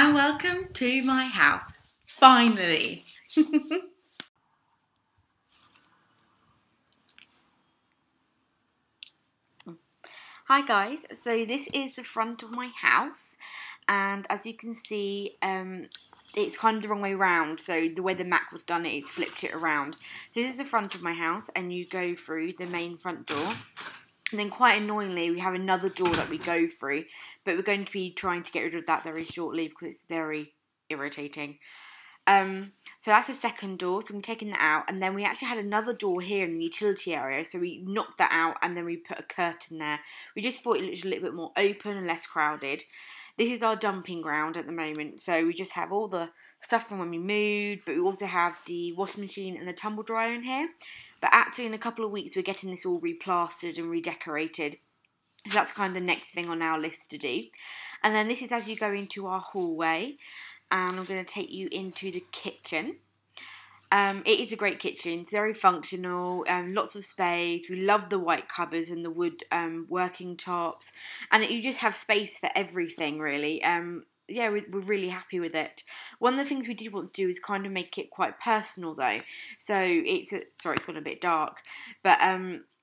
and welcome to my house. Finally. Hi guys, so this is the front of my house, and as you can see, it's kind of the wrong way around, so the way the Mac was done it is flipped it around. So this is the front of my house, and you go through the main front door. And then quite annoyingly, we have another door that we go through, but we're going to be trying to get rid of that very shortly because it's very irritating. So that's the second door, so I'm taking that out, and then we actually had another door here in the utility area, so we knocked that out and then we put a curtain there. We just thought it looked a little bit more open and less crowded. This is our dumping ground at the moment, so we just have all the stuff from when we moved, but we also have the washing machine and the tumble dryer in here. But actually in a couple of weeks we're getting this all replastered and redecorated. So that's kind of the next thing on our list to do. And then this is as you go into our hallway, and I'm going to take you into the kitchen. It is a great kitchen. It's very functional, lots of space. We love the white cupboards and the wood working tops, and you just have space for everything really. Yeah, we're really happy with it. One of the things we did want to do is kind of make it quite personal though. So sorry, it's gone a bit dark, but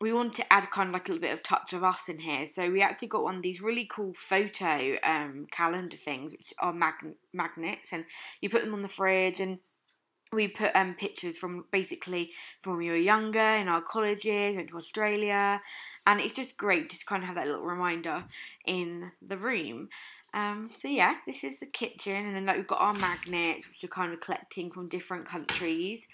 we want to add kind of like a little bit of touch of us in here. So we actually got one of these really cool photo calendar things, which are magnets, and you put them on the fridge, and we put pictures from basically from when we were younger, in our colleges, went to Australia, and it's just great just kind of have that little reminder in the room. So yeah, this is the kitchen, and then like we've got our magnets, which are kind of collecting from different countries.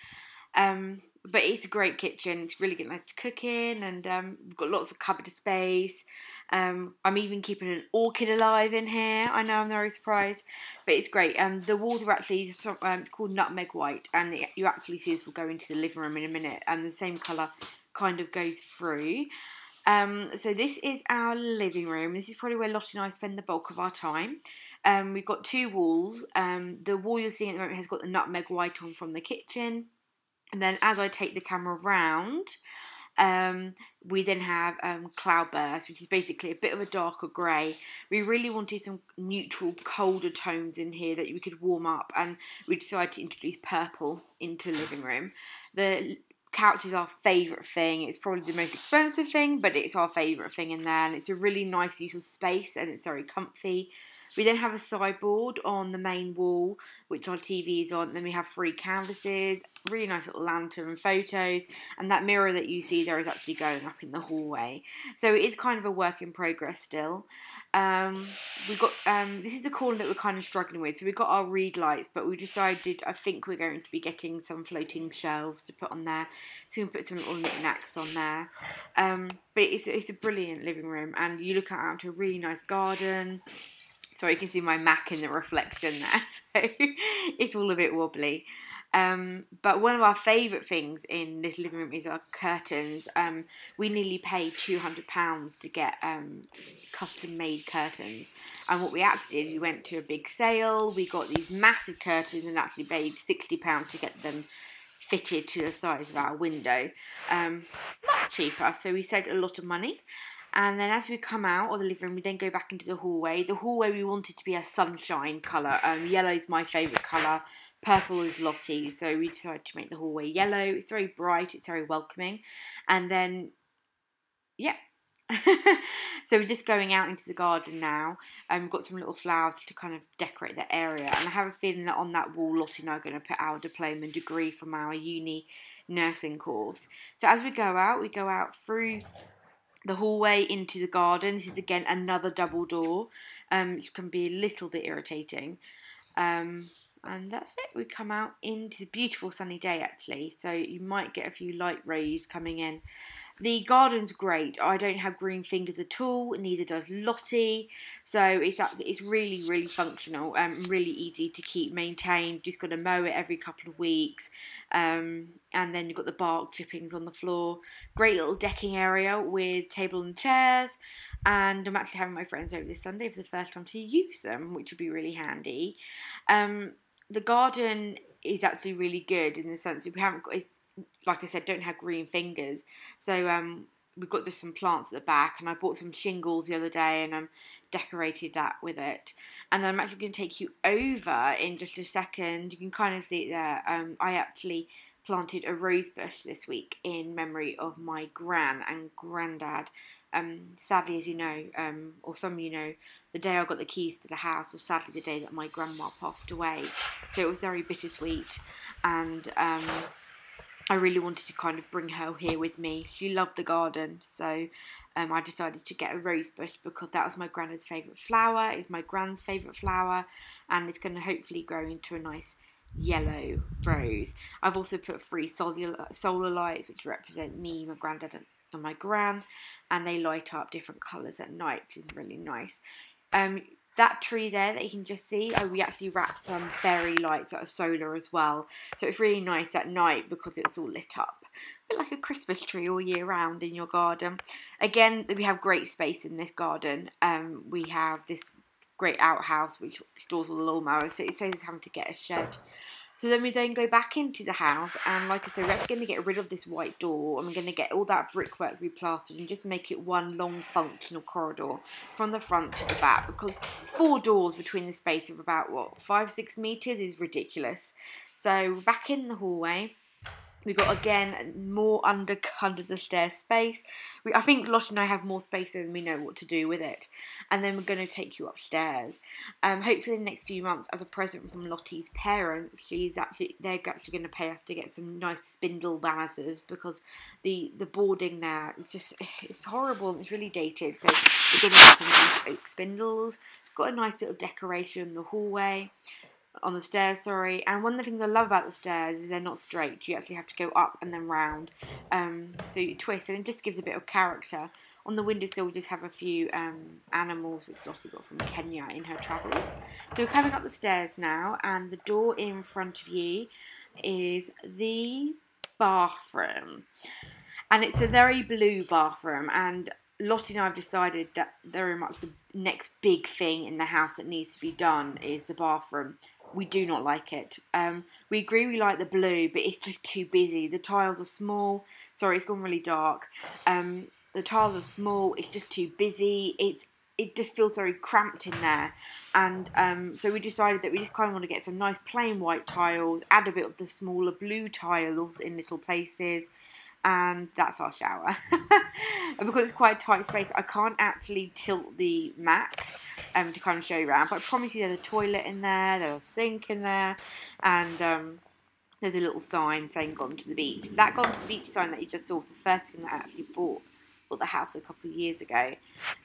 But it's a great kitchen. It's really good, nice to cook in, and we've got lots of cupboard space. I'm even keeping an orchid alive in here. I know, I'm very surprised, but it's great. The walls are actually it's called nutmeg white, and you actually see this will go into the living room in a minute, and the same colour kind of goes through. So this is our living room. This is probably where Lottie and I spend the bulk of our time. We've got two walls. The wall you're seeing at the moment has got the nutmeg white on from the kitchen. And then as I take the camera round, we then have cloudburst, which is basically a bit of a darker grey. We really wanted some neutral, colder tones in here that we could warm up, and we decided to introduce purple into the living room. The couch is our favourite thing. It's probably the most expensive thing, but it's our favourite thing in there, and it's a really nice use of space, and it's very comfy. We then have a sideboard on the main wall, which our TV is on. Then we have 3 canvases, really nice little lantern and photos, and that mirror that you see there is actually going up in the hallway. So it is kind of a work in progress still. We've got this is the corner that we're kind of struggling with. So we've got our reed lights, but we decided I think we're going to be getting some floating shelves to put on there, so we can put some little knickknacks on there. But it's a brilliant living room, and you look out to a really nice garden. Sorry, you can see my Mac in the reflection there, so it's all a bit wobbly. But one of our favourite things in this living room is our curtains. We nearly paid £200 to get custom-made curtains. And what we actually did, we went to a big sale, we got these massive curtains and actually paid £60 to get them fitted to the size of our window. Much cheaper, so we saved a lot of money. And then as we come out of the living room, we then go back into the hallway. The hallway we wanted to be a sunshine colour. Yellow is my favourite colour. Purple is Lottie's. So we decided to make the hallway yellow. It's very bright. It's very welcoming. And then, yeah. So we're just going out into the garden now. We've got some little flowers to kind of decorate the area. And I have a feeling that on that wall, Lottie and I are going to put our diploma and degree from our uni nursing course. So as we go out through the hallway into the garden. This is again another double door, which can be a little bit irritating. And that's it. We come out into a beautiful sunny day actually, so you might get a few light rays coming in. The garden's great. I don't have green fingers at all, neither does Lottie. So it's really, really functional and really easy to keep maintained. Just got to mow it every couple of weeks. And then you've got the bark chippings on the floor. Great little decking area with table and chairs. And I'm actually having my friends over this Sunday for the first time to use them, which would be really handy. The garden is actually really good in the sense that we haven't got, like I said, don't have green fingers. So we've got just some plants at the back, and I bought some shingles the other day, and decorated that with it. And then I'm actually going to take you over in just a second. You can kind of see it there. I actually planted a rose bush this week in memory of my gran and granddad. Sadly, as you know, or some of you know, the day I got the keys to the house was sadly the day that my grandma passed away. So it was very bittersweet, and I really wanted to kind of bring her here with me. She loved the garden, so I decided to get a rose bush because that was my granddad's favourite flower, is my gran's favourite flower, and it's going to hopefully grow into a nice yellow rose. I've also put 3 solar lights which represent me, my granddad and my gran, and they light up different colours at night, which is really nice. That tree there that you can just see, we actually wrapped some fairy lights that are solar as well. So it's really nice at night because it's all lit up. A bit like a Christmas tree all year round in your garden. Again, we have great space in this garden. We have this great outhouse which stores all the lawnmowers. So it saves us having to get a shed. So then we go back into the house, and like I said, we're actually going to get rid of this white door, and we're going to get all that brickwork replastered and just make it one long functional corridor from the front to the back, because 4 doors between the space of about, 5-6 metres is ridiculous. So we're back in the hallway. We got, again, more under the stairs space. I think Lottie and I have more space than we know what to do with it. And then we're going to take you upstairs. Hopefully in the next few months, as a present from Lottie's parents, they're actually going to pay us to get some nice spindle banisters, because the boarding there is just, it's horrible and it's really dated. So we're going to get some nice oak spindles. Got a nice little decoration in the hallway. On the stairs, sorry. And one of the things I love about the stairs is they're not straight. You actually have to go up and then round. So you twist, and it just gives a bit of character. On the windowsill, we just have a few animals which Lottie got from Kenya in her travels. So we're coming up the stairs now, and the door in front of you is the bathroom. And it's a very blue bathroom, and Lottie and I have decided that very much the next big thing in the house that needs to be done is the bathroom. We do not like it. We agree we like the blue, but it's just too busy. The tiles are small. Sorry, it's gone really dark. The tiles are small. It's just too busy. It just feels very cramped in there. And so we decided that we just kind of want to get some nice plain white tiles, add a bit of the smaller blue tiles in little places, and that's our shower. And because it's quite a tight space, I can't actually tilt the mat to kind of show you around, but I promise you there's a toilet in there, there's a sink in there, and there's a little sign saying "Gone to the Beach." That "Gone to the Beach" sign that you just saw was the first thing that I actually bought the house a couple of years ago.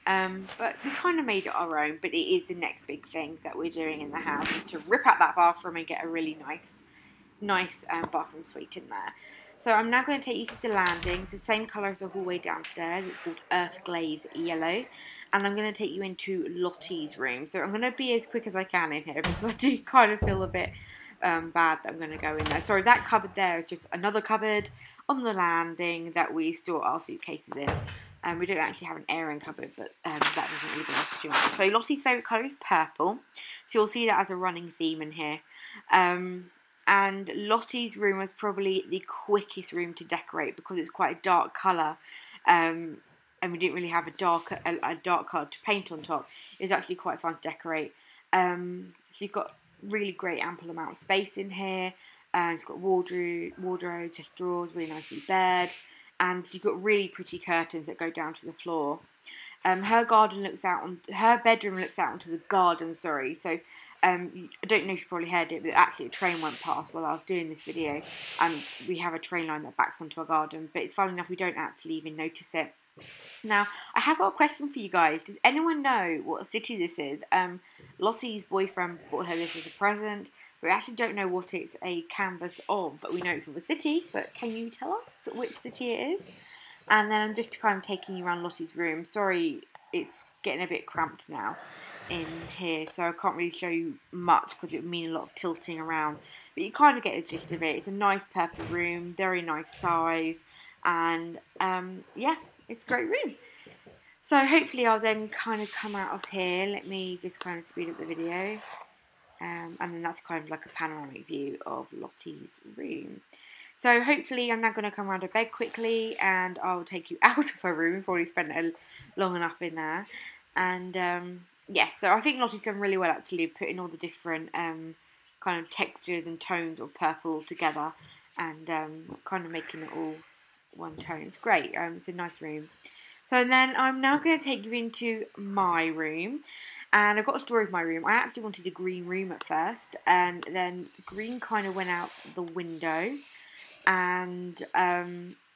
But we kind of made it our own, but it is the next big thing that we're doing in the house, is to rip out that bathroom and get a really nice bathroom suite in there. So I'm now going to take you to the landing. It's the same colour as the hallway downstairs. It's called Earth Glaze Yellow. And I'm going to take you into Lottie's room. So I'm going to be as quick as I can in here, because I do kind of feel a bit bad that I'm going to go in there. Sorry, that cupboard there is just another cupboard on the landing that we store our suitcases in. We don't actually have an airing cupboard, but that doesn't really bother us too much. So Lottie's favourite colour is purple. So you'll see that as a running theme in here. And Lottie's room was probably the quickest room to decorate because it's quite a dark colour, and we didn't really have a dark colour to paint on top. It was actually quite fun to decorate. So you've got really great ample amount of space in here. You've got wardrobe, just drawers, really nicely bed, and you've got really pretty curtains that go down to the floor. Her bedroom looks out onto the garden. Sorry, so. I don't know if you probably heard it, but actually a train went past while I was doing this video, and we have a train line that backs onto our garden, but it's funny enough we don't actually even notice it. Now, I have got a question for you guys. Does anyone know what city this is? Lottie's boyfriend bought her this as a present, but we actually don't know what it's a canvas of. We know it's of a city, but can you tell us which city it is? And then I'm just kind of taking you around Lottie's room. Sorry, it's getting a bit cramped now in here, so I can't really show you much because it would mean a lot of tilting around, but you kind of get the gist of it. It's a nice purple room, very nice size, and yeah, it's a great room. So hopefully I'll then kind of come out of here. Let me just kind of speed up the video, and then that's kind of like a panoramic view of Lottie's room. So hopefully I'm now going to come around to bed quickly, and I'll take you out of her room. We've already spent long enough in there, and yeah, so I think Lottie's done really well actually, putting all the different kind of textures and tones of purple together, and kind of making it all one tone. It's great. It's a nice room. So then I'm now going to take you into my room, and I've got a story of my room. I actually wanted a green room at first, and then green kind of went out the window, and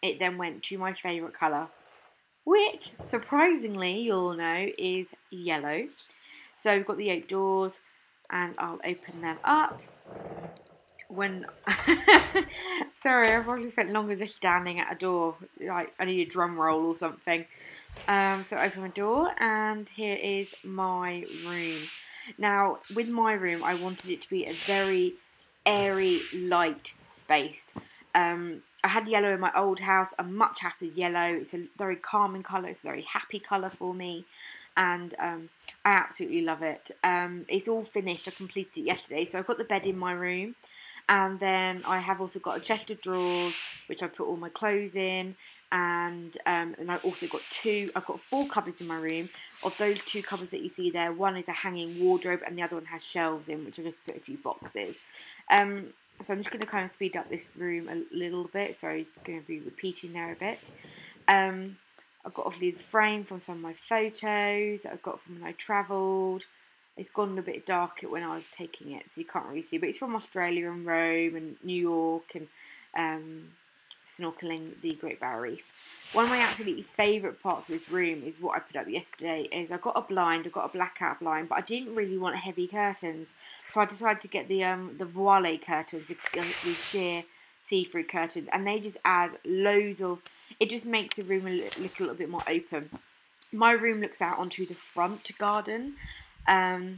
it then went to my favourite colour, which surprisingly you'll know is yellow. So we've got the 8 doors, and I'll open them up. When sorry, I probably spent longer just standing at a door. Like I need a drum roll or something. So I open my door, and here is my room. Now, with my room, I wanted it to be a very airy, light space. I had yellow in my old house. I'm much happier with yellow. It's a very calming colour. It's a very happy colour for me. And I absolutely love it. It's all finished. I completed it yesterday. So I've got the bed in my room. And then I have also got a chest of drawers, which I put all my clothes in. And I've also got I've got 4 cupboards in my room. Of those 2 cupboards that you see there, one is a hanging wardrobe and the other one has shelves in, which I just put a few boxes. So I'm just going to kind of speed up this room a little bit. Sorry, I'm going to be repeating there a bit. I've got obviously the frame from some of my photos that I've got from when I travelled. It's gone a bit darker when I was taking it, so you can't really see. But it's from Australia and Rome and New York and snorkeling the Great Barrier Reef. One of my absolutely favourite parts of this room is what I put up yesterday. Is I've got a blind, I've got a blackout blind, but I didn't really want heavy curtains, so I decided to get the voile curtains, the sheer see-through curtains, and they just add loads of. It just makes the room look a little bit more open. My room looks out onto the front garden,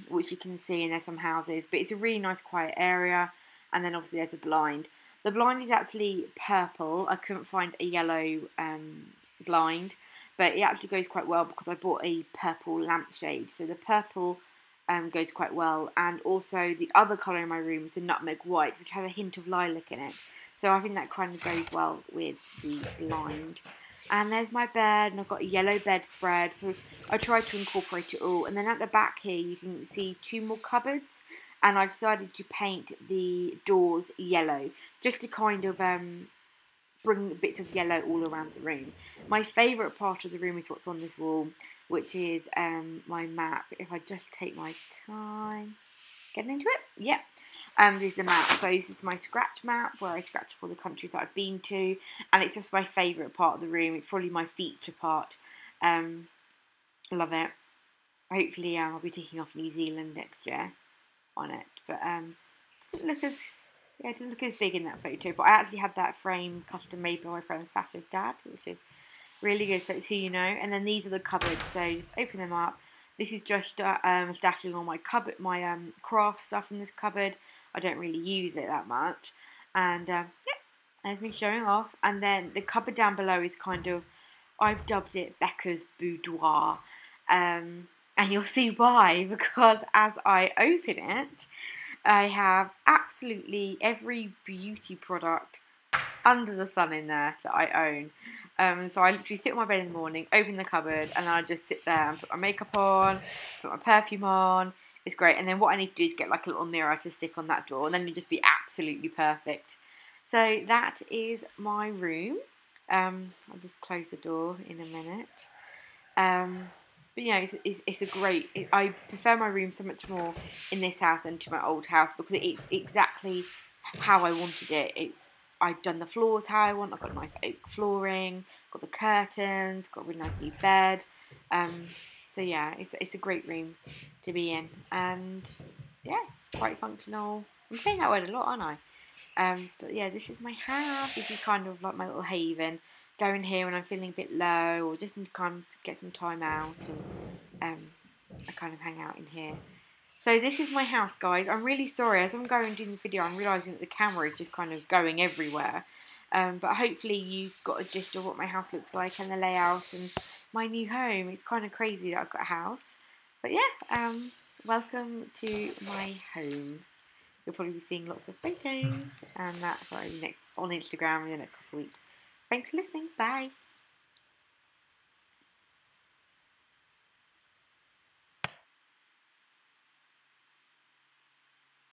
which you can see, and there's some houses, but it's a really nice quiet area. And then obviously there's a blind. The blind is actually purple. I couldn't find a yellow blind, but it actually goes quite well because I bought a purple lampshade, so the purple goes quite well. And also the other colour in my room is a nutmeg white, which has a hint of lilac in it, so I think that kind of goes well with the blind. And there's my bed, and I've got a yellow bedspread, so I tried to incorporate it all. And then at the back here you can see 2 more cupboards, and I decided to paint the doors yellow, just to kind of bring bits of yellow all around the room. My favourite part of the room is what's on this wall, which is my map. If I just take my time getting into it, yeah. This is the map. So this is my scratch map where I scratch for the countries that I've been to, and it's just my favourite part of the room. It's probably my feature part. Love it. Hopefully, I'll be taking off New Zealand next year on it, but doesn't look as it doesn't look as big in that photo. But I actually had that frame custom made by my friend Sasha's dad, which is really good. So it's who you know. And then these are the cupboards. So just open them up. This is just stashing all my cupboard, my craft stuff in this cupboard. I don't really use it that much. And yeah, there's me showing off. And then the cupboard down below is kind of, I've dubbed it Becca's Boudoir. And you'll see why, because as I open it, I have absolutely every beauty product under the sun in there that I own. So I literally sit on my bed in the morning, open the cupboard, and then I just sit there and put my makeup on, put my perfume on. It's great. And then what I need to do is get like a little mirror to stick on that door, and then it'll just be absolutely perfect. So that is my room. I'll just close the door in a minute. But you know, it's a great. I prefer my room so much more in this house than to my old house because it's exactly how I wanted it. I've done the floors how I want. I've got nice oak flooring, got the curtains, got a really nice new bed. So yeah, it's a great room to be in, and yeah, it's quite functional. I'm saying that word a lot, aren't I? But yeah, this is my house. This is kind of like my little haven. Go in here when I'm feeling a bit low, or just kind of get some time out, and I kind of hang out in here. So this is my house, guys. I'm really sorry. As I'm going doing the video, I'm realising that the camera is just kind of going everywhere. But hopefully you got a gist of what my house looks like and the layout and my new home. It's kind of crazy that I've got a house. But yeah, welcome to my home. You'll probably be seeing lots of photos and that's on Instagram in the next couple of weeks. Thanks for listening. Bye.